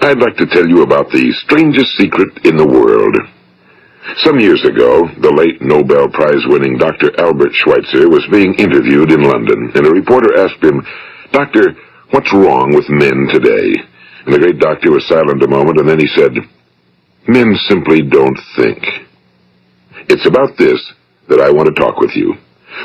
I'd like to tell you about the strangest secret in the world. Some years ago, the late Nobel Prize-winning Dr. Albert Schweitzer was being interviewed in London, and a reporter asked him, "Doctor, what's wrong with men today?" And the great doctor was silent a moment, and then he said, "Men simply don't think." It's about this that I want to talk with you.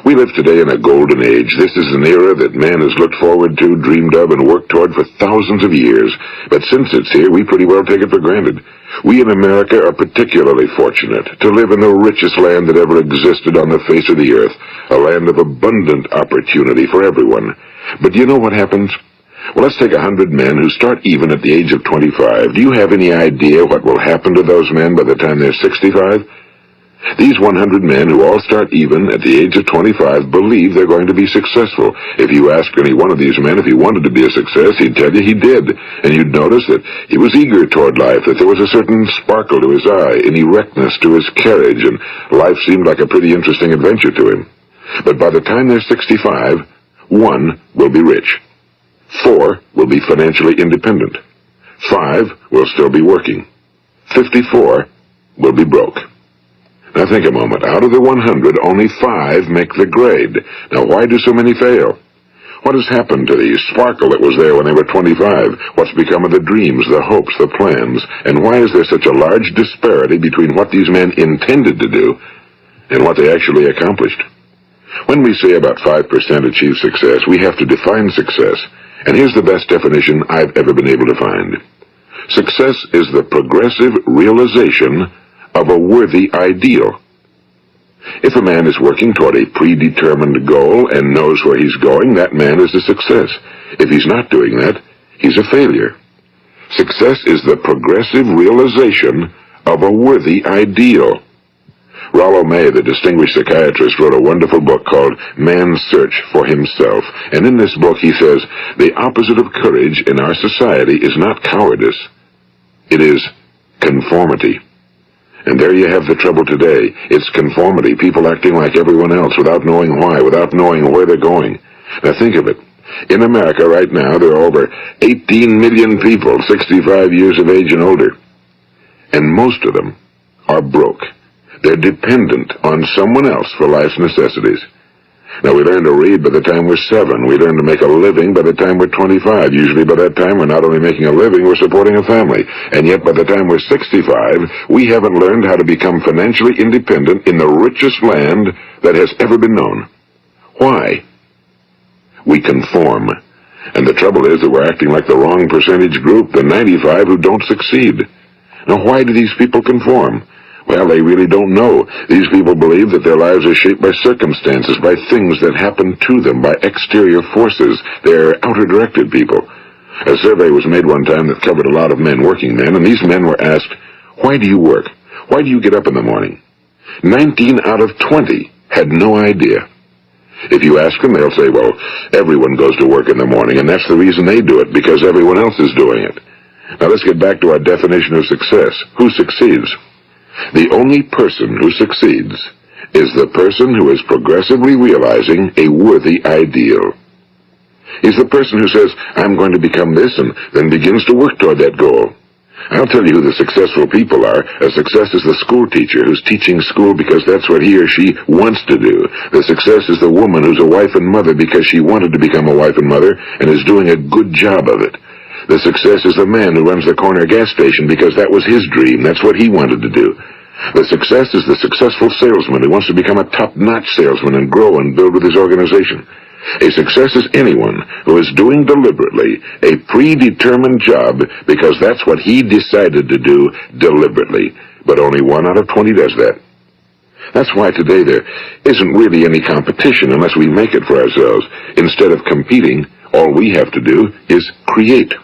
We live today in a golden age. This is an era that man has looked forward to, dreamed of, and worked toward for thousands of years. But since it's here, we pretty well take it for granted. We in America are particularly fortunate to live in the richest land that ever existed on the face of the earth, a land of abundant opportunity for everyone. But do you know what happens? Well, let's take 100 men who start even at the age of 25. Do you have any idea what will happen to those men by the time they're 65? These 100 men who all start even at the age of 25 believe they're going to be successful. If you ask any one of these men if he wanted to be a success, he'd tell you he did. And you'd notice that he was eager toward life, that there was a certain sparkle to his eye, an erectness to his carriage, and life seemed like a pretty interesting adventure to him. But by the time they're 65, 1 will be rich. 4 will be financially independent. 5 will still be working. 54 will be broke. Now think a moment. Out of the 100, only 5 make the grade. Now why do so many fail? What has happened to the sparkle that was there when they were 25? What's become of the dreams, the hopes, the plans? And why is there such a large disparity between what these men intended to do and what they actually accomplished? When we say about 5% achieve success, we have to define success. And here's the best definition I've ever been able to find. Success is the progressive realization of a worthy ideal. If a man is working toward a predetermined goal and knows where he's going, that man is a success. If he's not doing that, he's a failure. Success is the progressive realization of a worthy ideal. Rollo May, the distinguished psychiatrist, wrote a wonderful book called Man's Search for Himself. And in this book he says, the opposite of courage in our society is not cowardice. It is conformity. And there you have the trouble today. It's conformity, people acting like everyone else without knowing why, without knowing where they're going. Now think of it. In America right now, there are over 18 million people 65 years of age and older. And most of them are broke. They're dependent on someone else for life's necessities. Now, we learn to read by the time we're 7. We learn to make a living by the time we're 25. Usually by that time, we're not only making a living, we're supporting a family. And yet by the time we're 65, we haven't learned how to become financially independent in the richest land that has ever been known. Why? We conform. And the trouble is that we're acting like the wrong percentage group, the 95 who don't succeed. Now, why do these people conform? Well, they really don't know. These people believe that their lives are shaped by circumstances, by things that happen to them, by exterior forces. They're outer-directed people. A survey was made one time that covered a lot of men, working men, and these men were asked, "Why do you work? Why do you get up in the morning?" 19 out of 20 had no idea. If you ask them, they'll say, well, everyone goes to work in the morning, and that's the reason they do it, because everyone else is doing it. Now let's get back to our definition of success. Who succeeds? The only person who succeeds is the person who is progressively realizing a worthy ideal. He's the person who says, I'm going to become this, and then begins to work toward that goal. I'll tell you who the successful people are. A success is the school teacher who's teaching school because that's what he or she wants to do. The success is the woman who's a wife and mother because she wanted to become a wife and mother and is doing a good job of it. The success is the man who runs the corner gas station because that was his dream. That's what he wanted to do. The success is the successful salesman who wants to become a top-notch salesman and grow and build with his organization. A success is anyone who is doing deliberately a predetermined job because that's what he decided to do deliberately. But only 1 out of 20 does that. That's why today there isn't really any competition unless we make it for ourselves. Instead of competing, all we have to do is create.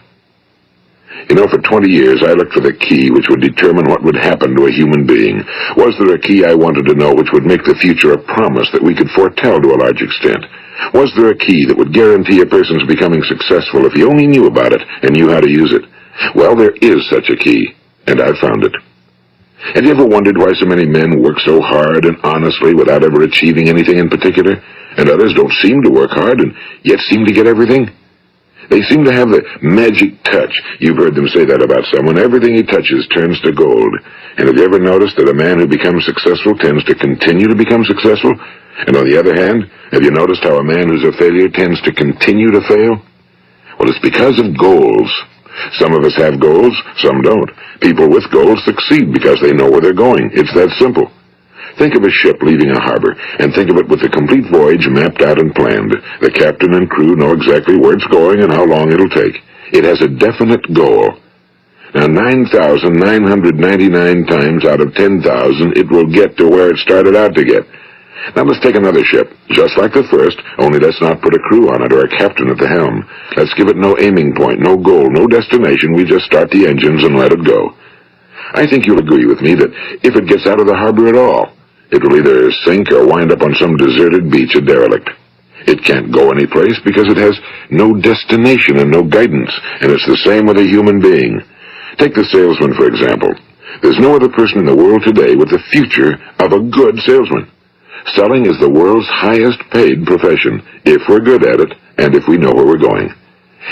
You know, for 20 years, I looked for the key which would determine what would happen to a human being. Was there a key I wanted to know which would make the future a promise that we could foretell to a large extent? Was there a key that would guarantee a person's becoming successful if he only knew about it and knew how to use it? Well, there is such a key, and I've found it. Have you ever wondered why so many men work so hard and honestly without ever achieving anything in particular, and others don't seem to work hard and yet seem to get everything? They seem to have the magic touch. You've heard them say that about someone. Everything he touches turns to gold. And have you ever noticed that a man who becomes successful tends to continue to become successful? And on the other hand, have you noticed how a man who's a failure tends to continue to fail? Well, it's because of goals. Some of us have goals, some don't. People with goals succeed because they know where they're going. It's that simple. Think of a ship leaving a harbor, and think of it with the complete voyage mapped out and planned. The captain and crew know exactly where it's going and how long it'll take. It has a definite goal. Now, 9,999 times out of 10,000, it will get to where it started out to get. Now let's take another ship, just like the first, only let's not put a crew on it or a captain at the helm. Let's give it no aiming point, no goal, no destination. We just start the engines and let it go. I think you'll agree with me that if it gets out of the harbor at all, it will either sink or wind up on some deserted beach, a derelict. It can't go anyplace because it has no destination and no guidance, and it's the same with a human being. Take the salesman, for example. There's no other person in the world today with the future of a good salesman. Selling is the world's highest paid profession, if we're good at it, and if we know where we're going.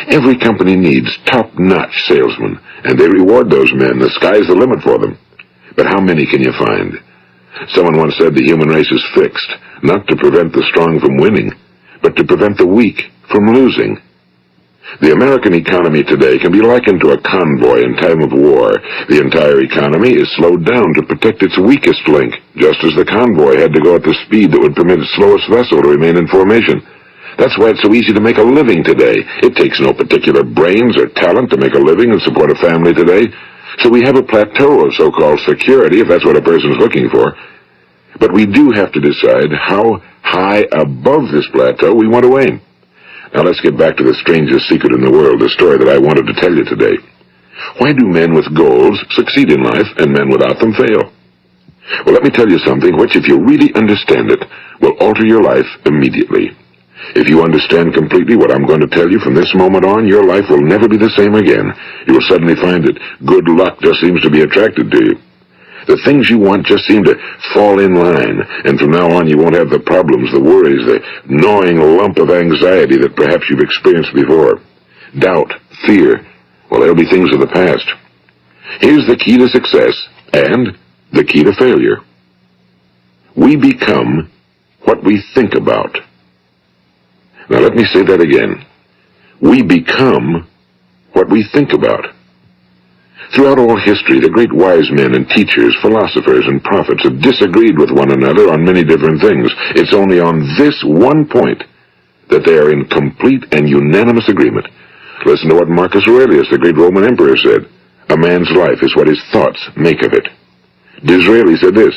Every company needs top-notch salesmen, and they reward those men. The sky's the limit for them. But how many can you find? Someone once said the human race is fixed, not to prevent the strong from winning, but to prevent the weak from losing. The American economy today can be likened to a convoy in time of war. The entire economy is slowed down to protect its weakest link, just as the convoy had to go at the speed that would permit its slowest vessel to remain in formation. That's why it's so easy to make a living today. It takes no particular brains or talent to make a living and support a family today. So we have a plateau of so-called security, if that's what a person's looking for. But we do have to decide how high above this plateau we want to aim. Now let's get back to the strangest secret in the world, the story that I wanted to tell you today. Why do men with goals succeed in life and men without them fail? Well, let me tell you something which, if you really understand it, will alter your life immediately. If you understand completely what I'm going to tell you from this moment on, your life will never be the same again. You will suddenly find that good luck just seems to be attracted to you. The things you want just seem to fall in line, and from now on you won't have the problems, the worries, the gnawing lump of anxiety that perhaps you've experienced before. Doubt, fear, well, they'll be things of the past. Here's the key to success and the key to failure. We become what we think about. Now let me say that again. We become what we think about. Throughout all history, the great wise men and teachers, philosophers and prophets have disagreed with one another on many different things. It's only on this one point that they are in complete and unanimous agreement. Listen to what Marcus Aurelius, the great Roman emperor, said. A man's life is what his thoughts make of it. Disraeli said this.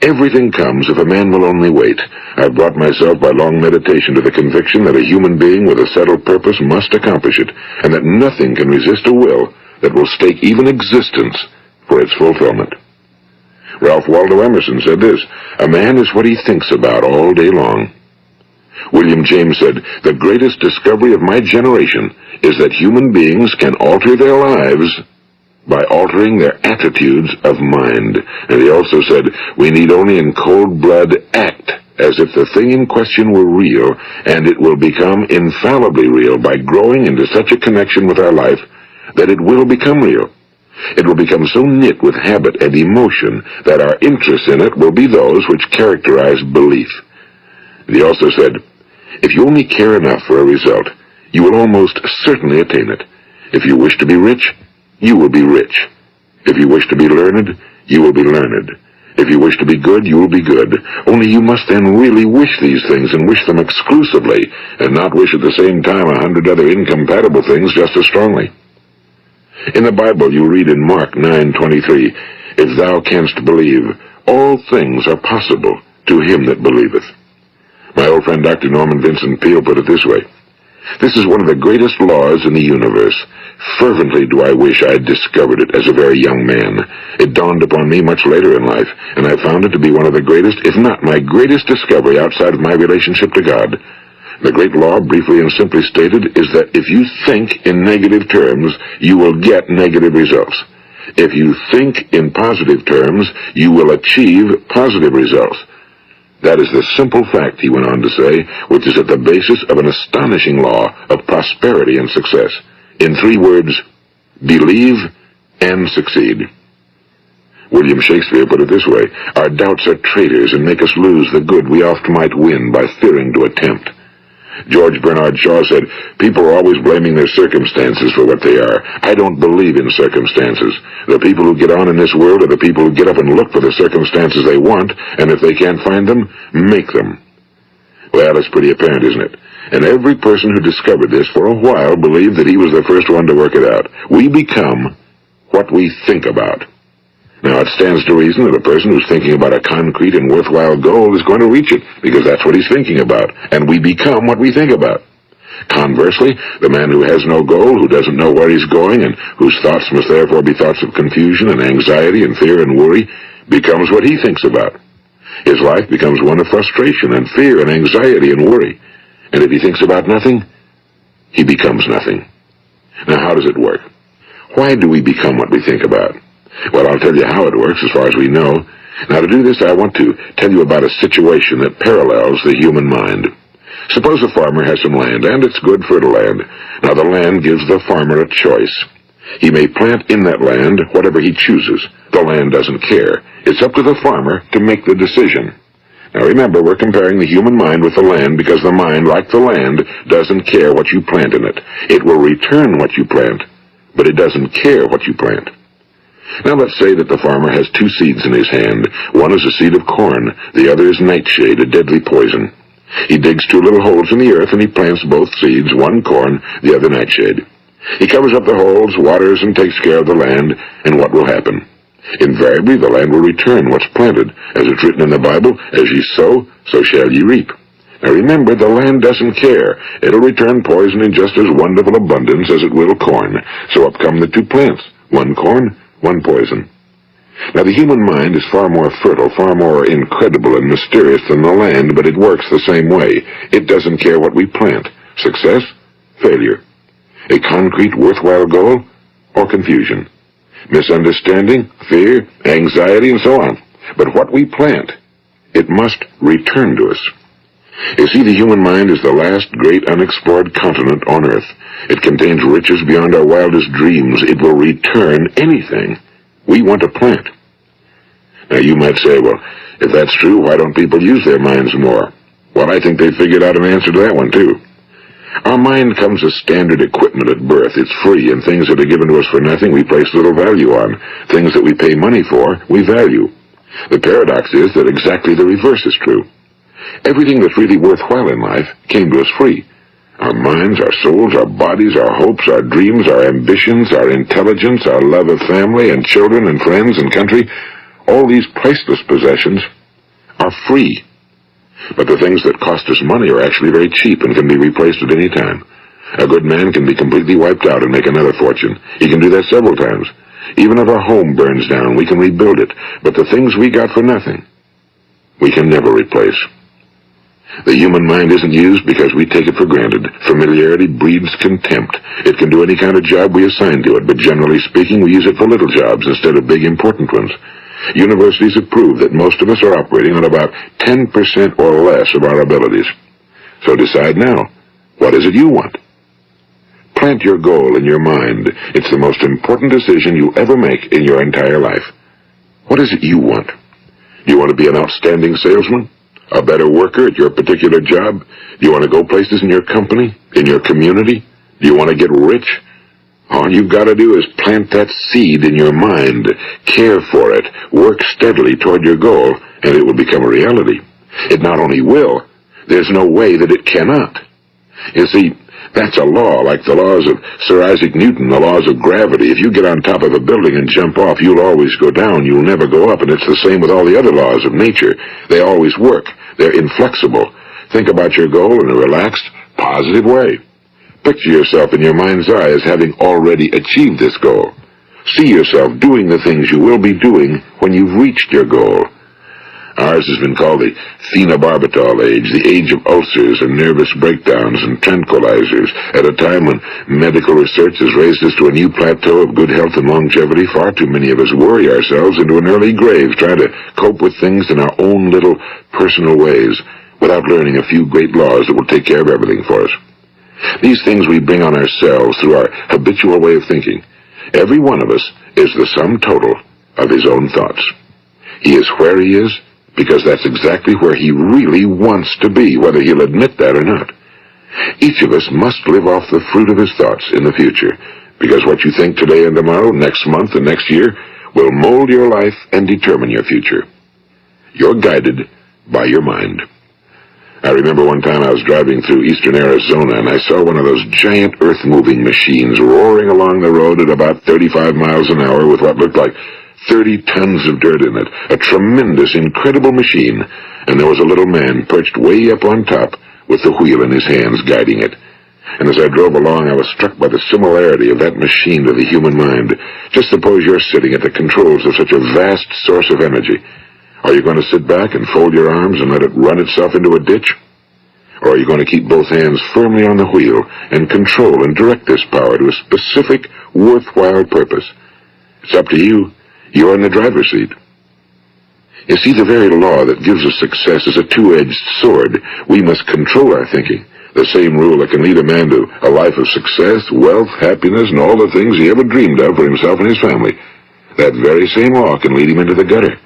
Everything comes if a man will only wait. I've brought myself by long meditation to the conviction that a human being with a settled purpose must accomplish it, and that nothing can resist a will that will stake even existence for its fulfillment. Ralph Waldo Emerson said this, a man is what he thinks about all day long. William James said, the greatest discovery of my generation is that human beings can alter their lives by altering their attitudes of mind. And he also said, we need only in cold blood act as if the thing in question were real, and it will become infallibly real by growing into such a connection with our life that it will become real. It will become so knit with habit and emotion that our interest in it will be those which characterize belief. And he also said, if you only care enough for a result, you will almost certainly attain it. If you wish to be rich, you will be rich. If you wish to be learned, you will be learned. If you wish to be good, you will be good. Only you must then really wish these things and wish them exclusively, and not wish at the same time 100 other incompatible things just as strongly. In the Bible you read in Mark 9:23, if thou canst believe, all things are possible to him that believeth. My old friend Dr. Norman Vincent Peale put it this way, this is one of the greatest laws in the universe. Fervently do I wish I had discovered it as a very young man. It dawned upon me much later in life, and I found it to be one of the greatest, if not my greatest discovery outside of my relationship to God. The great law, briefly and simply stated, is that if you think in negative terms, you will get negative results. If you think in positive terms, you will achieve positive results. That is the simple fact, he went on to say, which is at the basis of an astonishing law of prosperity and success. In 3 words, believe and succeed. William Shakespeare put it this way: our doubts are traitors and make us lose the good we oft might win by fearing to attempt. George Bernard Shaw said, people are always blaming their circumstances for what they are. I don't believe in circumstances. The people who get on in this world are the people who get up and look for the circumstances they want, and if they can't find them, make them. Well, it's pretty apparent, isn't it? And every person who discovered this for a while believed that he was the first one to work it out. We become what we think about. Now, it stands to reason that a person who's thinking about a concrete and worthwhile goal is going to reach it, because that's what he's thinking about, and we become what we think about. Conversely, the man who has no goal, who doesn't know where he's going, and whose thoughts must therefore be thoughts of confusion and anxiety and fear and worry, becomes what he thinks about. His life becomes one of frustration and fear and anxiety and worry. And if he thinks about nothing, he becomes nothing. Now, how does it work? Why do we become what we think about? Well, I'll tell you how it works as far as we know. Now, to do this, I want to tell you about a situation that parallels the human mind. Suppose a farmer has some land, and it's good fertile land. Now, the land gives the farmer a choice. He may plant in that land whatever he chooses. The land doesn't care. It's up to the farmer to make the decision. Now, remember, we're comparing the human mind with the land because the mind, like the land, doesn't care what you plant in it. It will return what you plant, but it doesn't care what you plant. Now let's say that the farmer has 2 seeds in his hand. One is a seed of corn, the other is nightshade, a deadly poison. He digs 2 little holes in the earth and he plants both seeds, one corn, the other nightshade. He covers up the holes, waters, and takes care of the land, and what will happen? Invariably the land will return what's planted. As it's written in the Bible, as ye sow, so shall ye reap. Now remember, the land doesn't care. It'll return poison in just as wonderful abundance as it will corn. So up come the 2 plants, one corn, one poison. Now, the human mind is far more fertile, far more incredible and mysterious than the land, but it works the same way. It doesn't care what we plant. Success, failure. A concrete, worthwhile goal, or confusion. Misunderstanding, fear, anxiety, and so on. But what we plant, it must return to us. You see, the human mind is the last great unexplored continent on Earth. It contains riches beyond our wildest dreams. It will return anything we want to plant. Now, you might say, well, if that's true, why don't people use their minds more? Well, I think they've figured out an answer to that one, too. Our mind comes as standard equipment at birth. It's free, and things that are given to us for nothing we place little value on. Things that we pay money for, we value. The paradox is that exactly the reverse is true. Everything that's really worthwhile in life came to us free. Our minds, our souls, our bodies, our hopes, our dreams, our ambitions, our intelligence, our love of family and children and friends and country, all these priceless possessions are free. But the things that cost us money are actually very cheap and can be replaced at any time. A good man can be completely wiped out and make another fortune. He can do that several times. Even if our home burns down, we can rebuild it. But the things we got for nothing, we can never replace. The human mind isn't used because we take it for granted. Familiarity breeds contempt. It can do any kind of job we assign to it, but generally speaking, we use it for little jobs instead of big, important ones. Universities have proved that most of us are operating on about 10% or less of our abilities. So decide now, what is it you want? Plant your goal in your mind. It's the most important decision you'll ever make in your entire life. What is it you want? Do you want to be an outstanding salesman? A better worker at your particular job? Do you want to go places in your company? In your community? Do you want to get rich? All you've got to do is plant that seed in your mind, care for it, work steadily toward your goal, and it will become a reality. It not only will, there's no way that it cannot. You see, that's a law, like the laws of Sir Isaac Newton, the laws of gravity. If you get on top of a building and jump off, you'll always go down. You'll never go up, and it's the same with all the other laws of nature. They always work. They're inflexible. Think about your goal in a relaxed, positive way. Picture yourself in your mind's eye as having already achieved this goal. See yourself doing the things you will be doing when you've reached your goal. Ours has been called the phenobarbital age, the age of ulcers and nervous breakdowns and tranquilizers. At a time when medical research has raised us to a new plateau of good health and longevity, far too many of us worry ourselves into an early grave trying to cope with things in our own little personal ways without learning a few great laws that will take care of everything for us. These things we bring on ourselves through our habitual way of thinking. Every one of us is the sum total of his own thoughts. He is where he is because that's exactly where he really wants to be, whether he'll admit that or not. Each of us must live off the fruit of his thoughts in the future, because what you think today and tomorrow, next month and next year, will mold your life and determine your future. You're guided by your mind. I remember one time I was driving through eastern Arizona, and I saw one of those giant earth-moving machines roaring along the road at about 35 miles an hour with what looked like 30 tons of dirt in it. A tremendous, incredible machine, and there was a little man perched way up on top with the wheel in his hands guiding it. And as I drove along, I was struck by the similarity of that machine to the human mind. Just suppose you're sitting at the controls of such a vast source of energy. Are you going to sit back and fold your arms and let it run itself into a ditch? Or are you going to keep both hands firmly on the wheel and control and direct this power to a specific, worthwhile purpose? It's up to you. You're in the driver's seat. You see, the very law that gives us success is a two-edged sword. We must control our thinking. The same rule that can lead a man to a life of success, wealth, happiness, and all the things he ever dreamed of for himself and his family. That very same law can lead him into the gutter.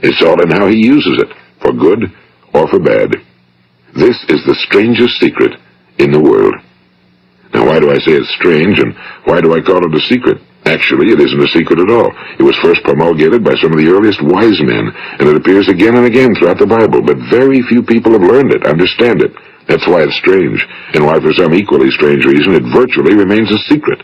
It's all in how he uses it, for good or for bad. This is the strangest secret in the world. Now, why do I say it's strange, and why do I call it a secret? Actually, it isn't a secret at all. It was first promulgated by some of the earliest wise men, and it appears again and again throughout the Bible, but very few people have learned it, understand it. That's why it's strange, and why for some equally strange reason it virtually remains a secret.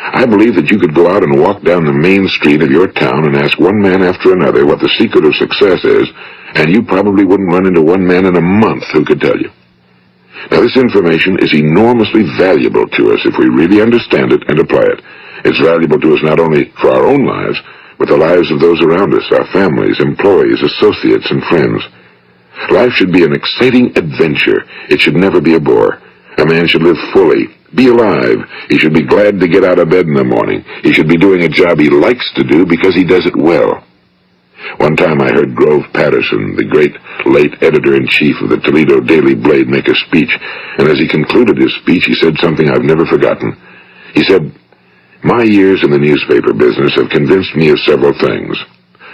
I believe that you could go out and walk down the main street of your town and ask one man after another what the secret of success is, and you probably wouldn't run into one man in a month who could tell you. Now, this information is enormously valuable to us if we really understand it and apply it. It's valuable to us not only for our own lives, but the lives of those around us, our families, employees, associates, and friends. Life should be an exciting adventure. It should never be a bore. A man should live fully, be alive. He should be glad to get out of bed in the morning. He should be doing a job he likes to do because he does it well. One time I heard Grove Patterson, the great late editor-in-chief of the Toledo Daily Blade, make a speech, and as he concluded his speech, he said something I've never forgotten. He said, "My years in the newspaper business have convinced me of several things.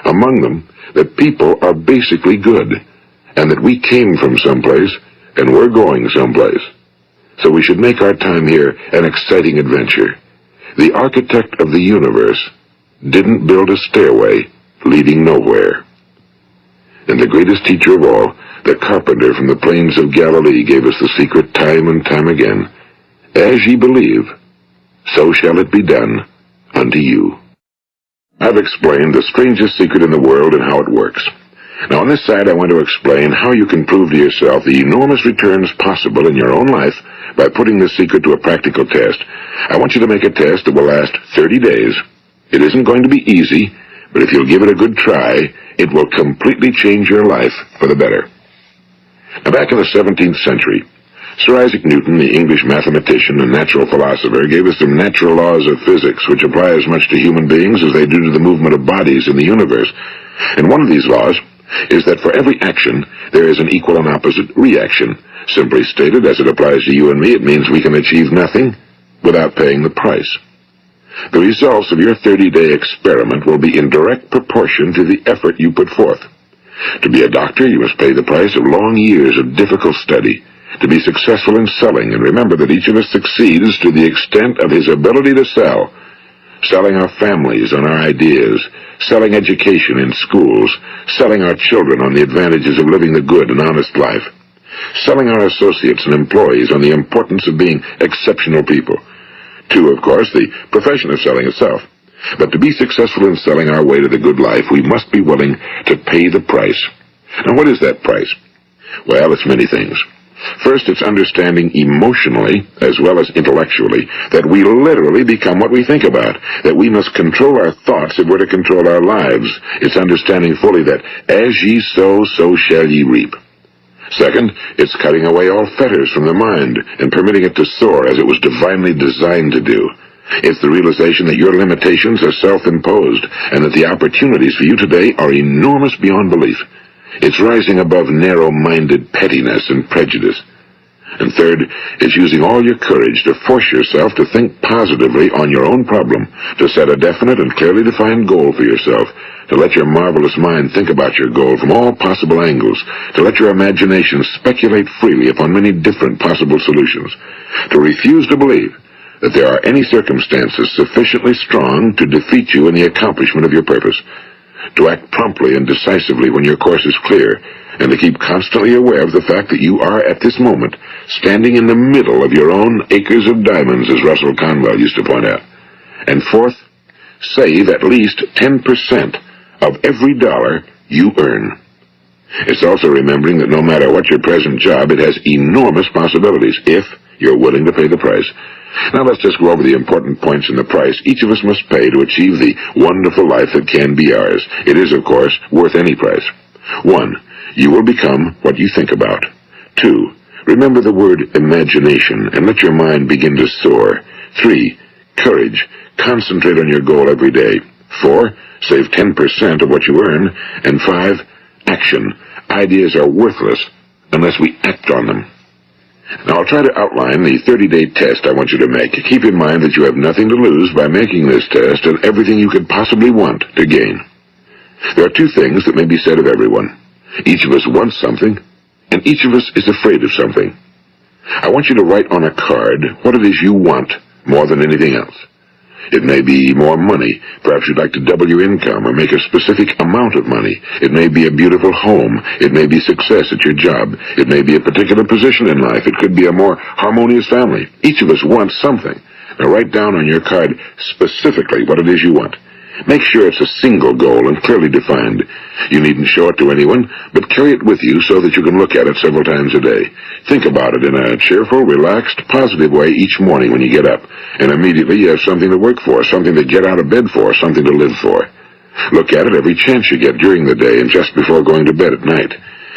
Among them, that people are basically good, and that we came from someplace, and we're going someplace. So we should make our time here an exciting adventure. The architect of the universe didn't build a stairway leading nowhere." And the greatest teacher of all, the carpenter from the plains of Galilee, gave us the secret time and time again. As ye believe, so shall it be done unto you. I've explained the strangest secret in the world and how it works. Now, on this side, I want to explain how you can prove to yourself the enormous returns possible in your own life by putting this secret to a practical test. I want you to make a test that will last 30 days. It isn't going to be easy, but if you'll give it a good try, it will completely change your life for the better. Now, back in the 17th century, Sir Isaac Newton, the English mathematician and natural philosopher, gave us some natural laws of physics which apply as much to human beings as they do to the movement of bodies in the universe. And one of these laws is that for every action, there is an equal and opposite reaction. Simply stated, as it applies to you and me, it means we can achieve nothing without paying the price. The results of your 30-day experiment will be in direct proportion to the effort you put forth. To be a doctor, you must pay the price of long years of difficult study. To be successful in selling, and remember that each of us succeeds to the extent of his ability to sell. Selling our families on our ideas, selling education in schools, selling our children on the advantages of living the good and honest life, selling our associates and employees on the importance of being exceptional people. To, of course, the profession of selling itself. But to be successful in selling our way to the good life, we must be willing to pay the price. Now, what is that price? Well, it's many things. First, it's understanding emotionally, as well as intellectually, that we literally become what we think about, that we must control our thoughts if we're to control our lives. It's understanding fully that as ye sow, so shall ye reap. Second, it's cutting away all fetters from the mind and permitting it to soar as it was divinely designed to do. It's the realization that your limitations are self-imposed and that the opportunities for you today are enormous beyond belief. It's rising above narrow-minded pettiness and prejudice. And third, it's using all your courage to force yourself to think positively on your own problem, to set a definite and clearly defined goal for yourself, to let your marvelous mind think about your goal from all possible angles, to let your imagination speculate freely upon many different possible solutions, to refuse to believe that there are any circumstances sufficiently strong to defeat you in the accomplishment of your purpose, to act promptly and decisively when your course is clear, and to keep constantly aware of the fact that you are at this moment standing in the middle of your own acres of diamonds, as Russell Conwell used to point out. And fourth, save at least 10% of every dollar you earn. It's also remembering that no matter what your present job, it has enormous possibilities if you're willing to pay the price. Now let's just go over the important points in the price each of us must pay to achieve the wonderful life that can be ours. It is, of course, worth any price. 1. You will become what you think about. 2. Remember the word imagination and let your mind begin to soar. 3. Courage. Concentrate on your goal every day. 4. Save 10% of what you earn. And 5. Action. Ideas are worthless unless we act on them. Now, I'll try to outline the 30-day test I want you to make. Keep in mind that you have nothing to lose by making this test and everything you could possibly want to gain. There are two things that may be said of everyone. Each of us wants something, and each of us is afraid of something. I want you to write on a card what it is you want more than anything else. It may be more money. Perhaps you'd like to double your income or make a specific amount of money. It may be a beautiful home. It may be success at your job. It may be a particular position in life. It could be a more harmonious family. Each of us wants something. Now write down on your card specifically what it is you want. Make sure it's a single goal and clearly defined. You needn't show it to anyone, but carry it with you so that you can look at it several times a day. Think about it in a cheerful, relaxed, positive way each morning when you get up, and immediately you have something to work for, something to get out of bed for, something to live for. Look at it every chance you get during the day and just before going to bed at night.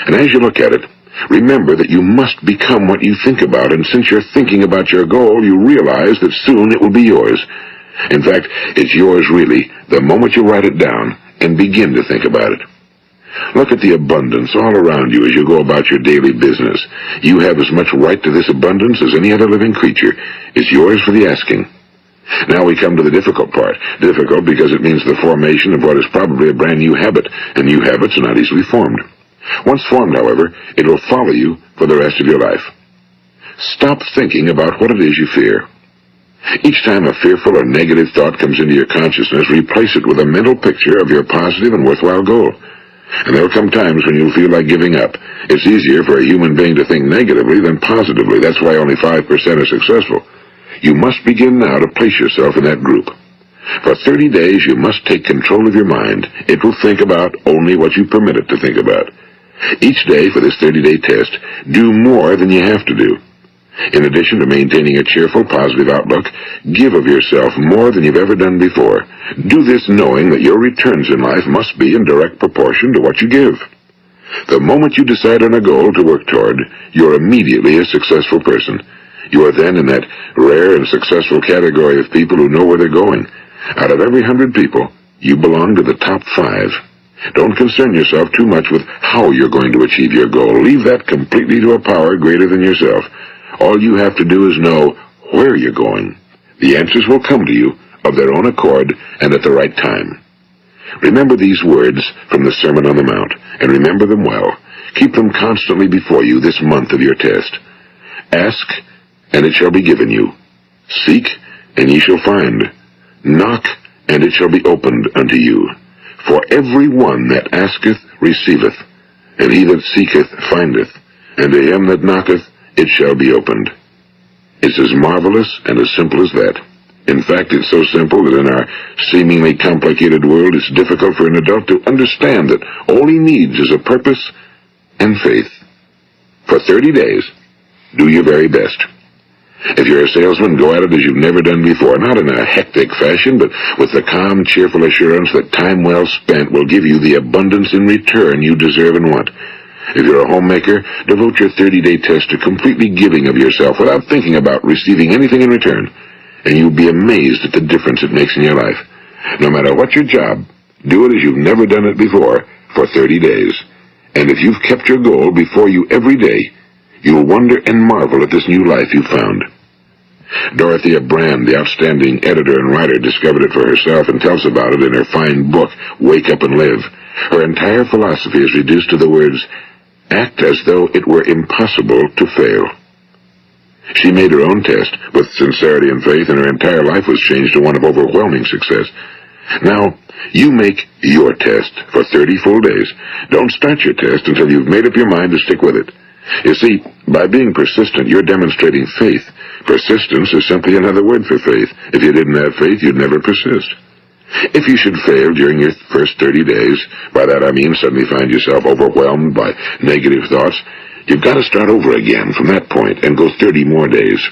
And as you look at it, remember that you must become what you think about, and since you're thinking about your goal, you realize that soon it will be yours. In fact, it's yours really the moment you write it down and begin to think about it. Look at the abundance all around you as you go about your daily business. You have as much right to this abundance as any other living creature. It's yours for the asking. Now we come to the difficult part. Difficult because it means the formation of what is probably a brand new habit, and new habits are not easily formed. Once formed, however, it will follow you for the rest of your life. Stop thinking about what it is you fear. Each time a fearful or negative thought comes into your consciousness, replace it with a mental picture of your positive and worthwhile goal. And there will come times when you'll feel like giving up. It's easier for a human being to think negatively than positively. That's why only 5% are successful. You must begin now to place yourself in that group. For 30 days, you must take control of your mind. It will think about only what you permit it to think about. Each day for this 30-day test, do more than you have to do. In addition to maintaining a cheerful, positive outlook, give of yourself more than you've ever done before. Do this knowing that your returns in life must be in direct proportion to what you give. The moment you decide on a goal to work toward, you're immediately a successful person. You are then in that rare and successful category of people who know where they're going. Out of every 100 people, you belong to the top 5. Don't concern yourself too much with how you're going to achieve your goal. Leave that completely to a power greater than yourself. All you have to do is know where you're going. The answers will come to you of their own accord and at the right time. Remember these words from the Sermon on the Mount, and remember them well. Keep them constantly before you this month of your test. Ask, and it shall be given you. Seek, and ye shall find. Knock, and it shall be opened unto you. For every one that asketh receiveth, and he that seeketh findeth, and to him that knocketh it shall be opened. It's as marvelous and as simple as that. In fact, it's so simple that in our seemingly complicated world, it's difficult for an adult to understand that all he needs is a purpose and faith. For 30 days, Do your very best. If you're a salesman, go at it as you've never done before, not in a hectic fashion, but with the calm, cheerful assurance that time well spent will give you the abundance in return you deserve and want. If you're a homemaker, devote your 30-day test to completely giving of yourself without thinking about receiving anything in return, and you'll be amazed at the difference it makes in your life. No matter what your job, do it as you've never done it before for 30 days. And if you've kept your goal before you every day, you'll wonder and marvel at this new life you've found. Dorothea Brand, the outstanding editor and writer, discovered it for herself and tells about it in her fine book, Wake Up and Live. Her entire philosophy is reduced to the words, act as though it were impossible to fail. She made her own test with sincerity and faith, and her entire life was changed to one of overwhelming success. Now, you make your test for 30 full days. Don't start your test until you've made up your mind to stick with it. You see, by being persistent, you're demonstrating faith. Persistence is simply another word for faith. If you didn't have faith, you'd never persist. If you should fail during your first 30 days, by that I mean suddenly find yourself overwhelmed by negative thoughts, you've got to start over again from that point and go 30 more days.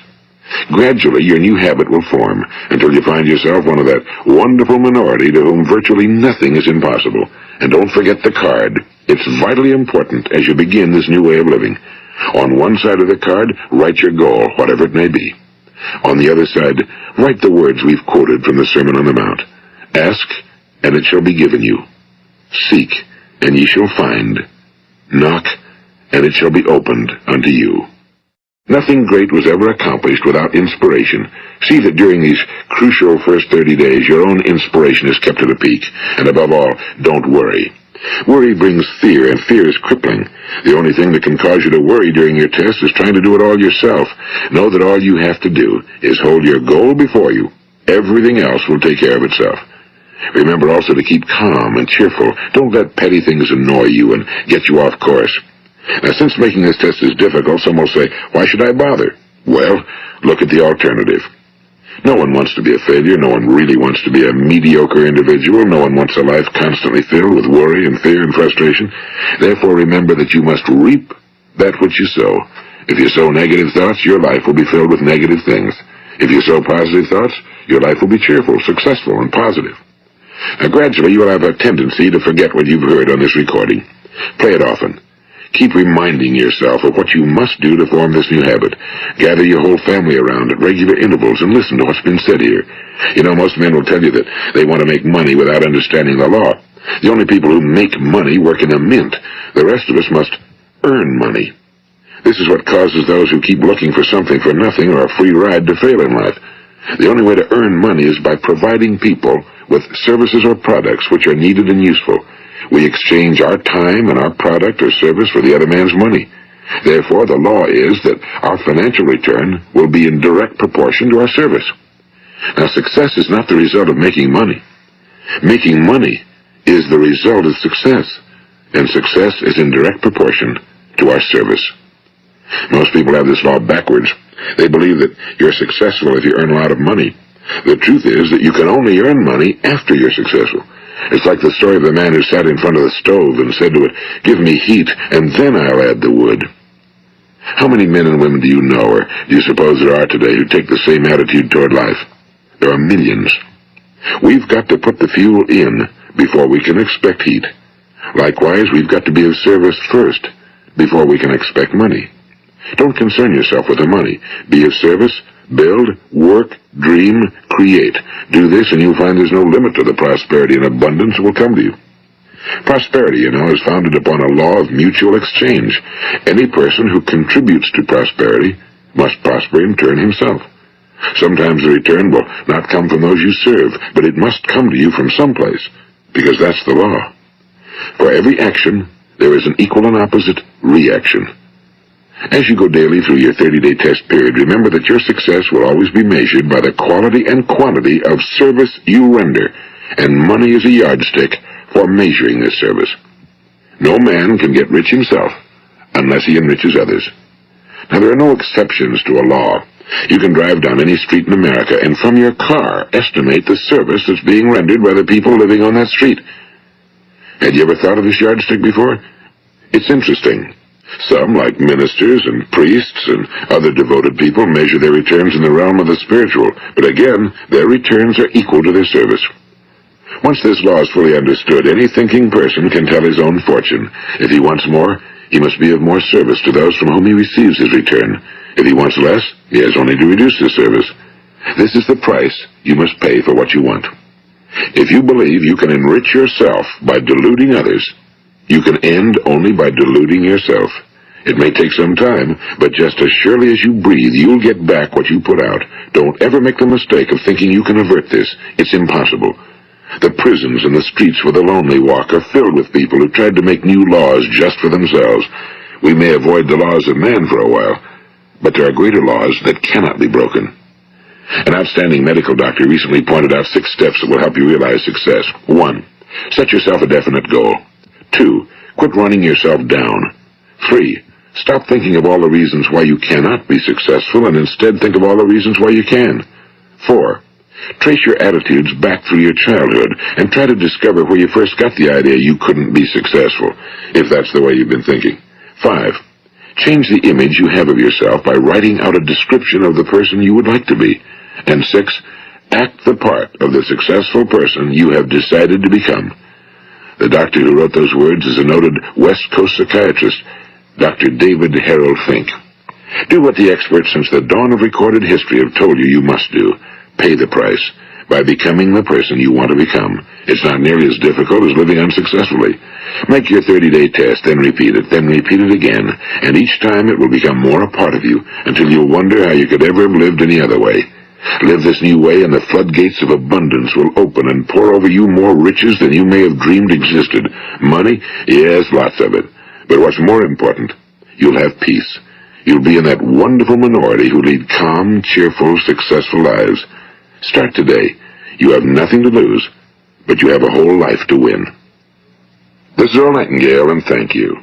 Gradually, your new habit will form until you find yourself one of that wonderful minority to whom virtually nothing is impossible. And don't forget the card. It's vitally important as you begin this new way of living. On one side of the card, write your goal, whatever it may be. On the other side, write the words we've quoted from the Sermon on the Mount. Ask, and it shall be given you. Seek, and ye shall find. Knock, and it shall be opened unto you. Nothing great was ever accomplished without inspiration. See that during these crucial first 30 days, your own inspiration is kept at a peak. And above all, don't worry. Worry brings fear, and fear is crippling. The only thing that can cause you to worry during your test is trying to do it all yourself. Know that all you have to do is hold your goal before you. Everything else will take care of itself. Remember also to keep calm and cheerful. Don't let petty things annoy you and get you off course. Now, since making this test is difficult, some will say, why should I bother? Well, look at the alternative. No one wants to be a failure. No one really wants to be a mediocre individual. No one wants a life constantly filled with worry and fear and frustration. Therefore, remember that you must reap that which you sow. If you sow negative thoughts, your life will be filled with negative things. If you sow positive thoughts, your life will be cheerful, successful, and positive. Now, gradually, you will have a tendency to forget what you've heard on this recording. Play it often. Keep reminding yourself of what you must do to form this new habit. Gather your whole family around at regular intervals and listen to what's been said here. You know, most men will tell you that they want to make money without understanding the law. The only people who make money work in a mint. The rest of us must earn money. This is what causes those who keep looking for something for nothing or a free ride to fail in life. The only way to earn money is by providing people with services or products which are needed and useful. We exchange our time and our product or service for the other man's money. Therefore, the law is that our financial return will be in direct proportion to our service. Now, success is not the result of making money. Making money is the result of success, and success is in direct proportion to our service. Most people have this law backwards. They believe that you're successful if you earn a lot of money. The truth is that you can only earn money after you're successful. It's like the story of the man who sat in front of the stove and said to it, give me heat, and then I'll add the wood. How many men and women do you know, or do you suppose there are today, who take the same attitude toward life? There are millions. We've got to put the fuel in before we can expect heat. Likewise, we've got to be of service first before we can expect money. Don't concern yourself with the money. Be of service, build, work, dream, create. Do this and you'll find there's no limit to the prosperity and abundance that will come to you. Prosperity, you know, is founded upon a law of mutual exchange. Any person who contributes to prosperity must prosper in turn himself. Sometimes the return will not come from those you serve, but it must come to you from someplace, because that's the law. For every action, there is an equal and opposite reaction. As you go daily through your 30-day test period, remember that your success will always be measured by the quality and quantity of service you render, and money is a yardstick for measuring this service. No man can get rich himself unless he enriches others. Now, there are no exceptions to a law. You can drive down any street in America and from your car estimate the service that's being rendered by the people living on that street. Had you ever thought of this yardstick before? It's interesting. Some, like ministers and priests and other devoted people, measure their returns in the realm of the spiritual, but again, their returns are equal to their service. Once this law is fully understood, any thinking person can tell his own fortune. If he wants more, he must be of more service to those from whom he receives his return. If he wants less, he has only to reduce his service. This is the price you must pay for what you want. If you believe you can enrich yourself by deluding others, you can end only by deluding yourself. It may take some time, but just as surely as you breathe, you'll get back what you put out. Don't ever make the mistake of thinking you can avert this. It's impossible. The prisons and the streets where the lonely walk are filled with people who tried to make new laws just for themselves. We may avoid the laws of man for a while, but there are greater laws that cannot be broken. An outstanding medical doctor recently pointed out 6 steps that will help you realize success. 1. Set yourself a definite goal. 2. Quit running yourself down. 3. Stop thinking of all the reasons why you cannot be successful and instead think of all the reasons why you can. 4. Trace your attitudes back through your childhood and try to discover where you first got the idea you couldn't be successful, if that's the way you've been thinking. 5. Change the image you have of yourself by writing out a description of the person you would like to be. And 6. Act the part of the successful person you have decided to become. The doctor who wrote those words is a noted West Coast psychiatrist, Dr. David Harold Fink. Do what the experts since the dawn of recorded history have told you must do. Pay the price by becoming the person you want to become. It's not nearly as difficult as living unsuccessfully. Make your 30-day test, then repeat it again, and each time it will become more a part of you until you'll wonder how you could ever have lived any other way. Live this new way and the floodgates of abundance will open and pour over you more riches than you may have dreamed existed. Money? Yes, lots of it. But what's more important, you'll have peace. You'll be in that wonderful minority who lead calm, cheerful, successful lives. Start today. You have nothing to lose, but you have a whole life to win. This is Earl Nightingale, and thank you.